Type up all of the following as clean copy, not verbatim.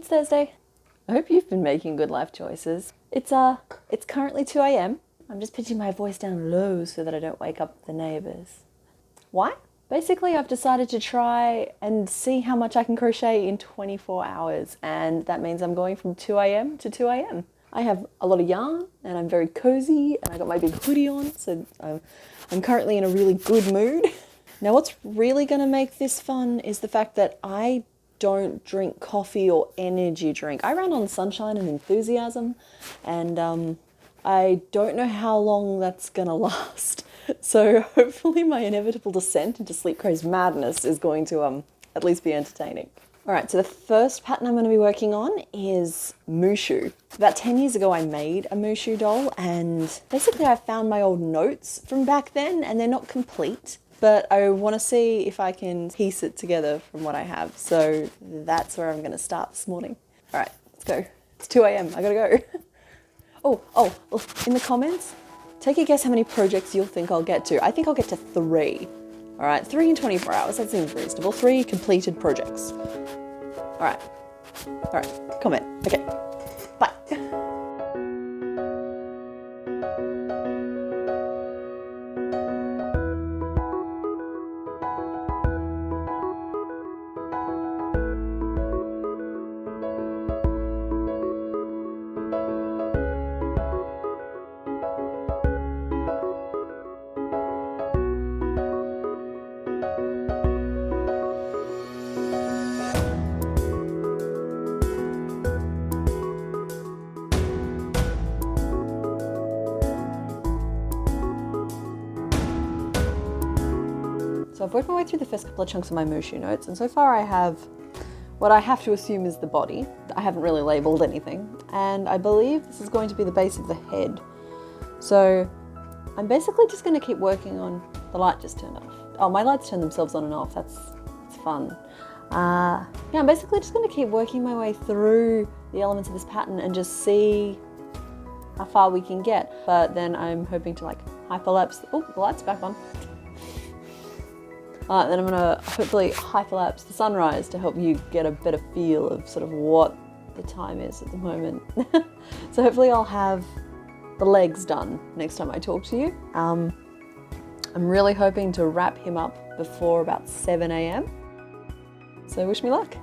It's Thursday. I hope you've been making good life choices. It's currently 2 a.m. I'm just pitching my voice down low so that I don't wake up the neighbors. Why? Basically, I've decided to try and see how much I can crochet in 24 hours, and that means I'm going from 2 a.m. to 2 a.m. I have a lot of yarn, and I'm very cozy, and I got my big hoodie on, so I'm currently in a really good mood. Now, what's really going to make this fun is the fact that I don't drink coffee or energy drink. I run on sunshine and enthusiasm, and I don't know how long that's gonna last. So hopefully my inevitable descent into sleep craze madness is going to at least be entertaining. All right, so the first pattern I'm going to be working on is Mushu. About 10 years ago I made a Mushu doll, and basically I found my old notes from back then, and they're not complete, but I want to see if I can piece it together from what I have. So that's where I'm going to start this morning. All right, let's go. It's 2 a.m. I gotta go. Oh, in the comments, take a guess how many projects you'll think I'll get to. I think I'll get to 3. All right, 3 in 24 hours. That seems reasonable. 3 completed projects. All right, comment. Okay, bye. So I've worked my way through the first couple of chunks of my Mushu notes, and so far I have what I have to assume is the body. I haven't really labelled anything, and I believe this is going to be the base of the head. So I'm basically just going to keep working on... The light just turned off. Oh, my lights turn themselves on and off. That's fun. Yeah, I'm basically just going to keep working my way through the elements of this pattern and just see how far we can get. But then I'm hoping to like hyperlapse... Oh, the light's back on. Then I'm going to hopefully hyperlapse the sunrise to help you get a better feel of sort of what the time is at the moment. So hopefully I'll have the legs done next time I talk to you. I'm really hoping to wrap him up before about 7 a.m. So wish me luck.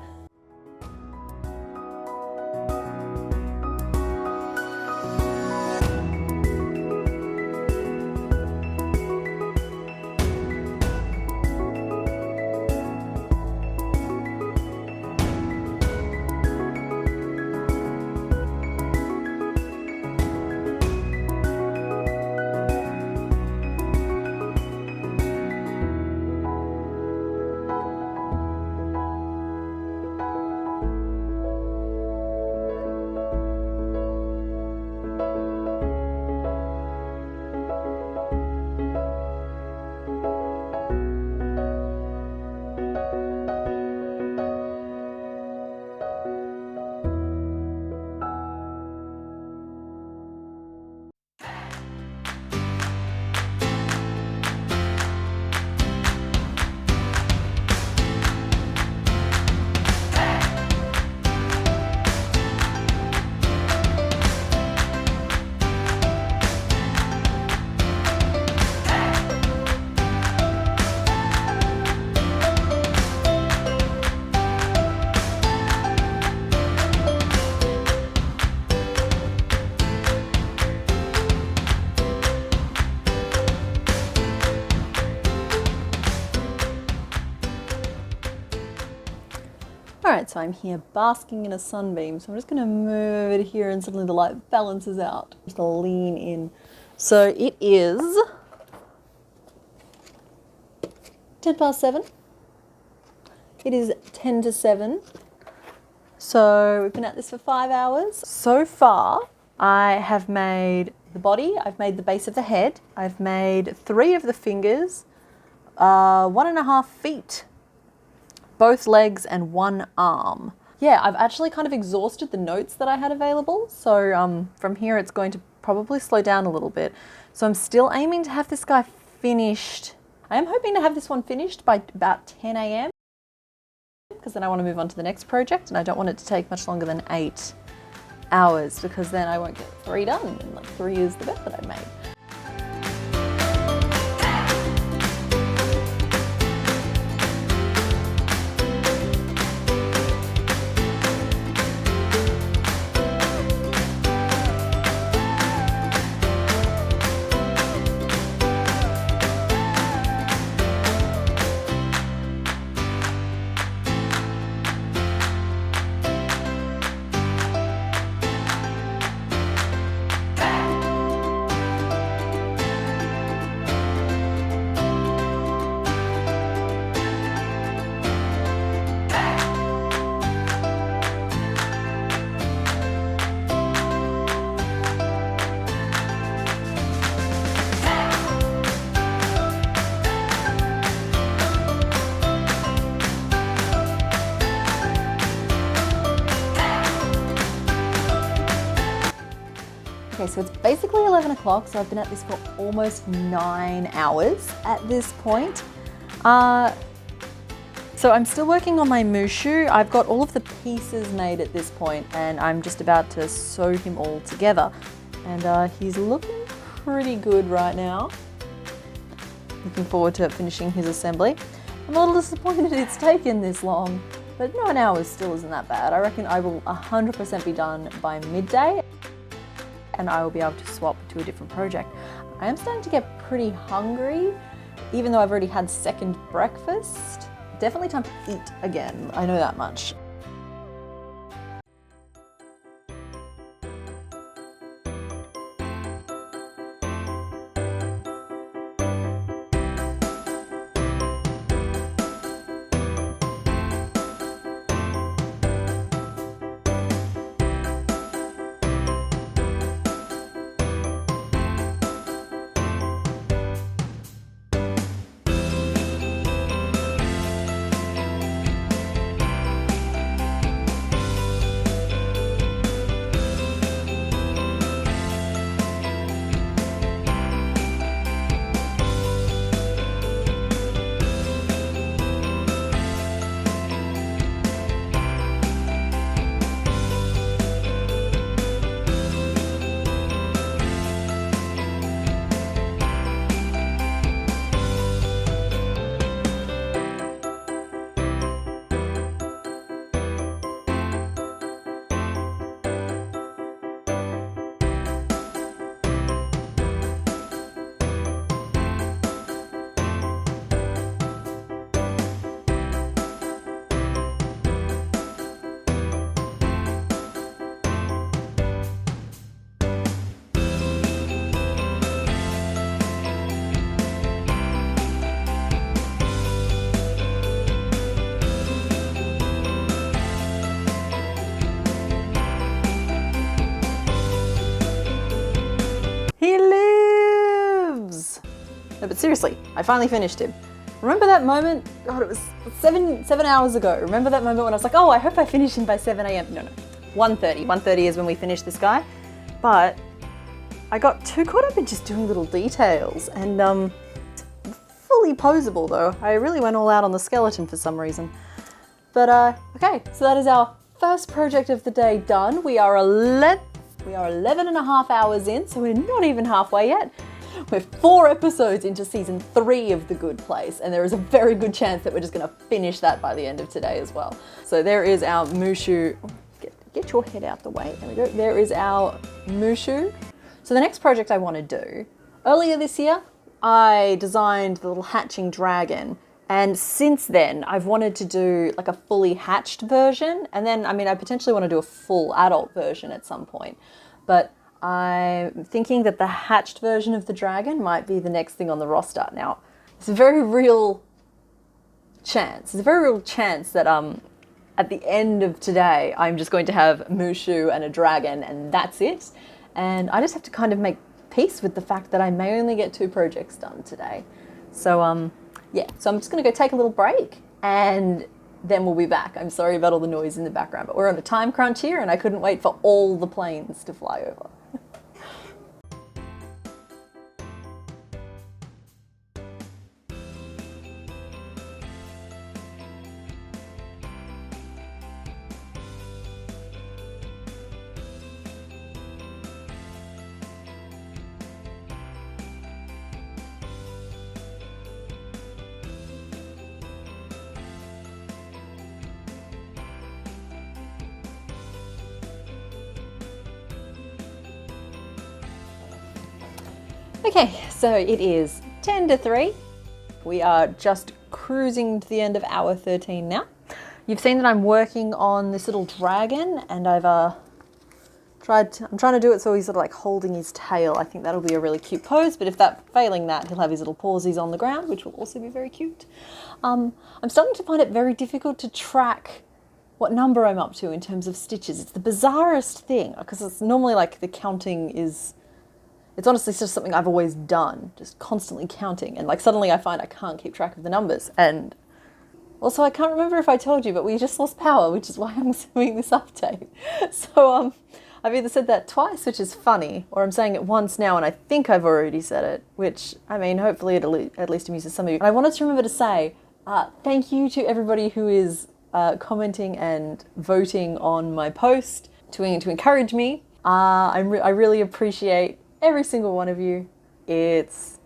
Alright, so I'm here basking in a sunbeam, so I'm just going to move it here and suddenly the light balances out. Just lean in. So it is 7:10. It is 10 to 7. So we've been at this for 5 hours. So far, I have made the body, I've made the base of the head, I've made 3 of the fingers, 1.5 feet, both legs and 1 arm. Yeah, I've actually kind of exhausted the notes that I had available. So from here it's going to probably slow down a little bit. So I'm still aiming to have this guy finished. I am hoping to have this one finished by about 10 a.m. because then I want to move on to the next project, and I don't want it to take much longer than 8 hours, because then I won't get 3 done, and like 3 is the bet that I made. Okay, so it's basically 11 o'clock, so I've been at this for almost 9 hours at this point. So I'm still working on my Mushu. I've got all of the pieces made at this point, and I'm just about to sew him all together. And he's looking pretty good right now. Looking forward to finishing his assembly. I'm a little disappointed it's taken this long, but 9 hours still isn't that bad. I reckon I will 100% be done by midday, and I will be able to swap to a different project. I am starting to get pretty hungry, even though I've already had second breakfast. Definitely time to eat again, I know that much. No, but seriously, I finally finished him. Remember that moment? God, it was seven hours ago. Remember that moment when I was like, oh, I hope I finish him by 7 a.m. No, 1:30. 1:30 is when we finished this guy. But I got too caught up in just doing little details, and fully posable though. I really went all out on the skeleton for some reason. But okay, so that is our first project of the day done. We are 11 and a half hours in, so we're not even halfway yet. We're 4 episodes into season 3 of The Good Place, and there is a very good chance that we're just going to finish that by the end of today as well. So there is our Mushu. Get your head out the way. There we go. There is our Mushu. So the next project I want to do, earlier this year, I designed the little hatching dragon. And since then, I've wanted to do like a fully hatched version. And then, I mean, I potentially want to do a full adult version at some point. But I'm thinking that the hatched version of the dragon might be the next thing on the roster. Now, it's a very real chance. It's a very real chance that at the end of today, I'm just going to have Mushu and a dragon, and that's it. And I just have to kind of make peace with the fact that I may only get 2 projects done today. So yeah, so I'm just going to go take a little break, and then we'll be back. I'm sorry about all the noise in the background, but we're on a time crunch here, and I couldn't wait for all the planes to fly over. Okay, so it is 10 to 3. We are just cruising to the end of hour 13 now. You've seen that I'm working on this little dragon, and I'm trying to do it so he's sort of like holding his tail. I think that'll be a really cute pose, but failing that, he'll have his little pawsies on the ground, which will also be very cute. I'm starting to find it very difficult to track what number I'm up to in terms of stitches. It's the bizarrest thing, because it's normally like the counting is, it's honestly just something I've always done, just constantly counting, and like suddenly I find I can't keep track of the numbers. And also, I can't remember if I told you, but we just lost power, which is why I'm doing this update. So I've either said that twice, which is funny, or I'm saying it once now and I think I've already said it, which, I mean, hopefully it at least amuses some of you. And I wanted to remember to say thank you to everybody who is commenting and voting on my post to encourage me. I really appreciate every single one of you. It's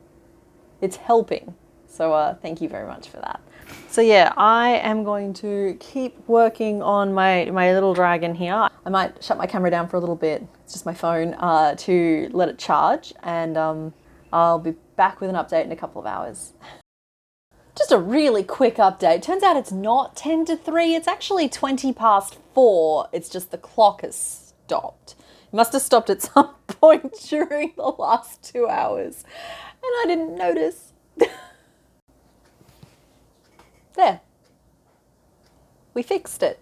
helping. So thank you very much for that. So yeah, I am going to keep working on my little dragon here. I might shut my camera down for a little bit, it's just my phone, to let it charge, and I'll be back with an update in a couple of hours. Just a really quick update. Turns out it's not 10 to 3, it's actually 20 past 4. It's just the clock has stopped. It must have stopped at some point during the last 2 hours, and I didn't notice. There. We fixed it.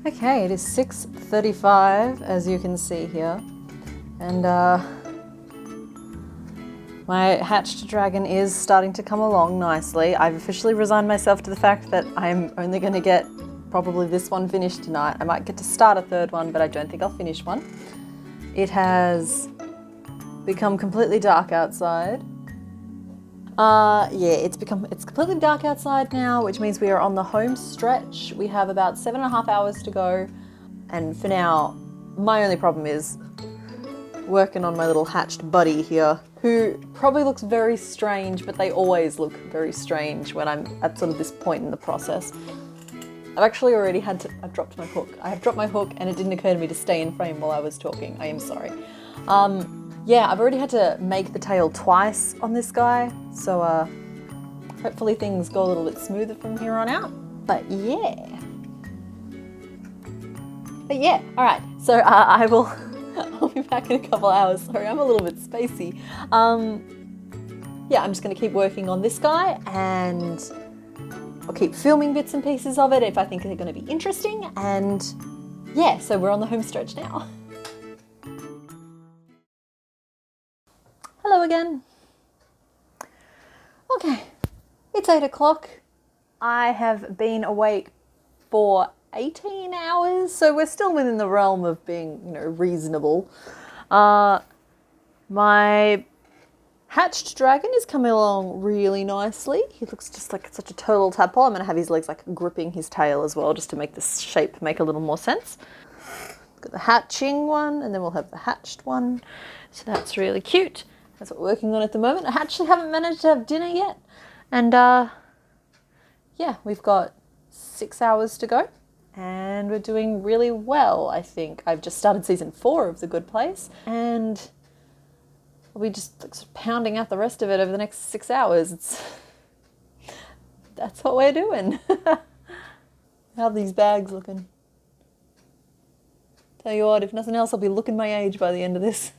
Okay, it is 6:35, as you can see here, and my hatched dragon is starting to come along nicely. I've officially resigned myself to the fact that I'm only going to get probably this one finished tonight. I might get to start a third one, but I don't think I'll finish one. It has become completely dark outside. Yeah, it's completely dark outside now, which means we are on the home stretch. We have about 7.5 hours to go, and for now, my only problem is working on my little hatched buddy here, who probably looks very strange, but they always look very strange when I'm at sort of this point in the process. I've actually already I've dropped my hook. I have dropped my hook, and it didn't occur to me to stay in frame while I was talking. I am sorry. Yeah, I've already had to make the tail twice on this guy, so hopefully things go a little bit smoother from here on out. But yeah, alright, so I'll be back in a couple hours. Sorry, I'm a little bit spacey. Yeah, I'm just going to keep working on this guy, and I'll keep filming bits and pieces of it if I think they're going to be interesting, and yeah, so we're on the home stretch now. Hello again. Okay, it's 8 o'clock. I have been awake for 18 hours, so we're still within the realm of being, you know, reasonable. My hatched dragon is coming along really nicely. He looks just like such a total tadpole. I'm going to have his legs like gripping his tail as well, just to make this shape make a little more sense. Got the hatching one, and then we'll have the hatched one. So that's really cute. That's what we're working on at the moment. I actually haven't managed to have dinner yet. And yeah, we've got 6 hours to go. And we're doing really well, I think. I've just started season 4 of The Good Place. And I'll be just like, sort of pounding out the rest of it over the next 6 hours. That's what we're doing. How are these bags looking? Tell you what, if nothing else, I'll be looking my age by the end of this.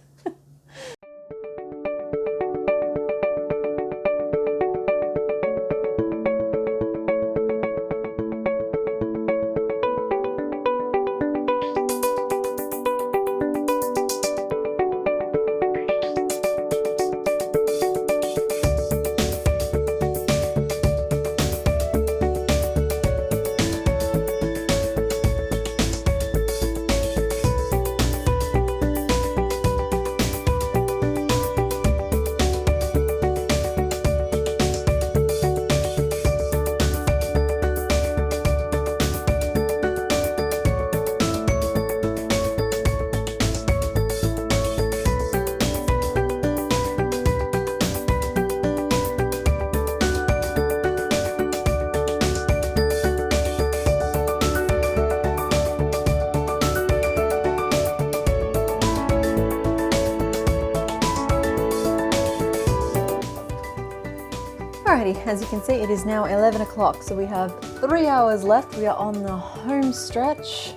Alrighty, as you can see, it is now 11 o'clock, so we have 3 hours left. We are on the home stretch.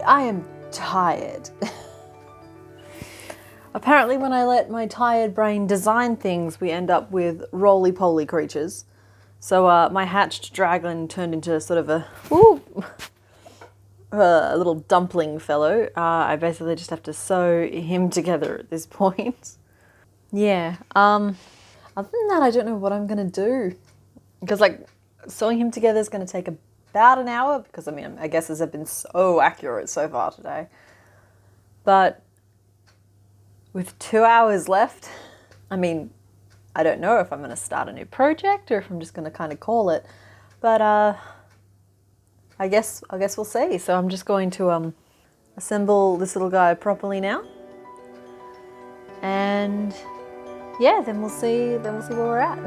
I am tired. Apparently when I let my tired brain design things, we end up with roly-poly creatures. So my hatched dragon turned into sort of a little dumpling fellow. I basically just have to sew him together at this point. Yeah, other than that, I don't know what I'm going to do. Because, like, sewing him together is going to take about an hour. Because, I mean, my guesses have been so accurate so far today. But with 2 hours left, I mean, I don't know if I'm going to start a new project or if I'm just going to kind of call it. But I guess we'll see. So I'm just going to assemble this little guy properly now. And yeah, then we'll see where we're at.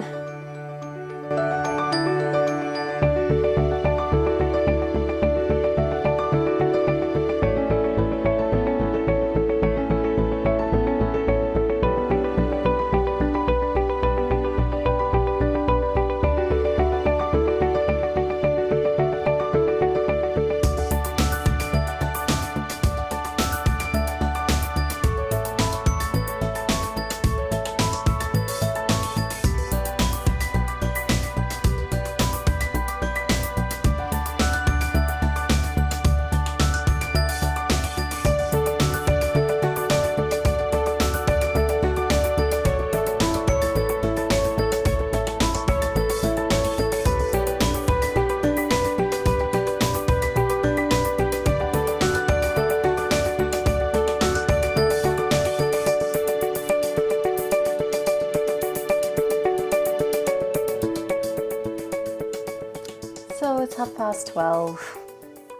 So it's 12:30.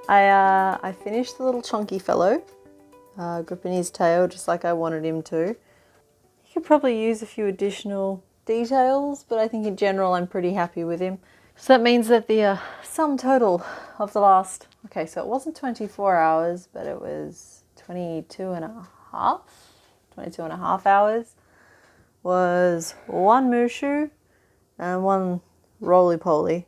I finished the little chunky fellow, gripping his tail just like I wanted him to. You could probably use a few additional details, but I think in general I'm pretty happy with him. So that means that the sum total of the last, okay, so it wasn't 24 hours, but it was 22 and a half hours, was 1 Mushu and 1 roly-poly.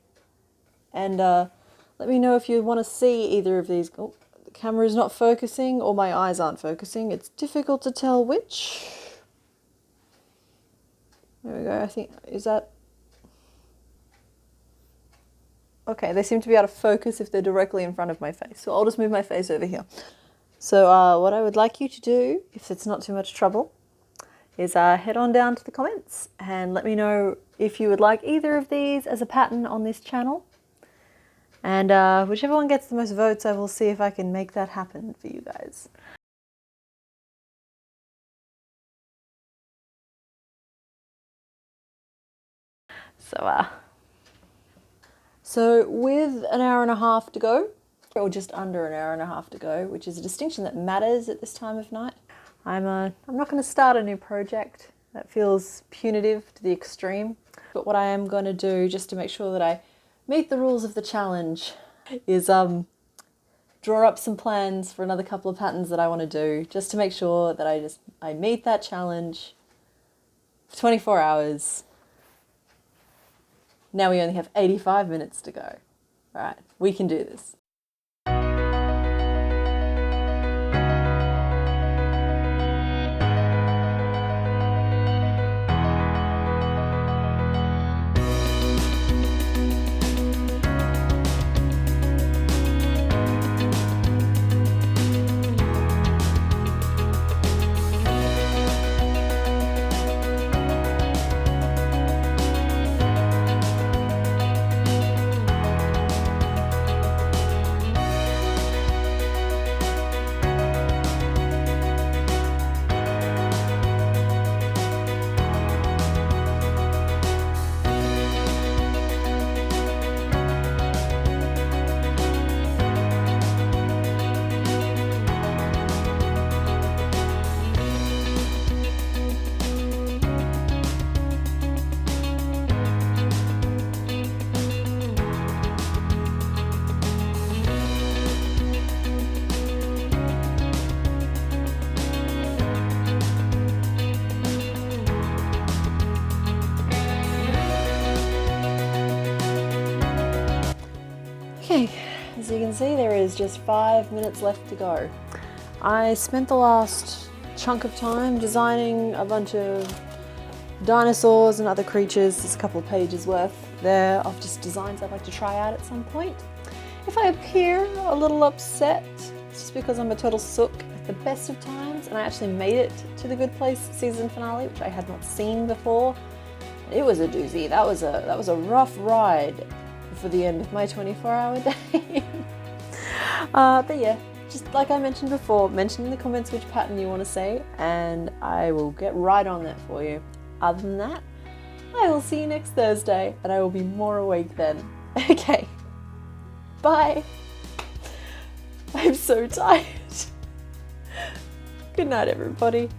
And let me know if you want to see either of these. Oh, the camera is not focusing or my eyes aren't focusing. It's difficult to tell which. There we go, I think, is that? Okay, they seem to be out of focus if they're directly in front of my face. So I'll just move my face over here. So what I would like you to do, if it's not too much trouble, is head on down to the comments and let me know if you would like either of these as a pattern on this channel. And whichever one gets the most votes, I will see if I can make that happen for you guys. So with an hour and a half to go, or just under an hour and a half to go, which is a distinction that matters at this time of night. I'm not going to start a new project. That feels punitive to the extreme. But what I am going to do, just to make sure that I meet the rules of the challenge, is draw up some plans for another couple of patterns that I want to do, just to make sure that I meet that challenge for 24 hours. Now we only have 85 minutes to go. All right, we can do this. Okay, as you can see, there is just 5 minutes left to go. I spent the last chunk of time designing a bunch of dinosaurs and other creatures. There's a couple of pages worth there of just designs I'd like to try out at some point. If I appear a little upset, it's just because I'm a total sook at the best of times, and I actually made it to the Good Place season finale, which I had not seen before. It was a doozy. That was a rough ride for the end of my 24-hour day. But yeah, just like I mentioned before, mention in the comments which pattern you want to say, and I will get right on that for you. Other than that, I will see you next Thursday, and I will be more awake then. Okay, bye. I'm so tired. Good night, everybody.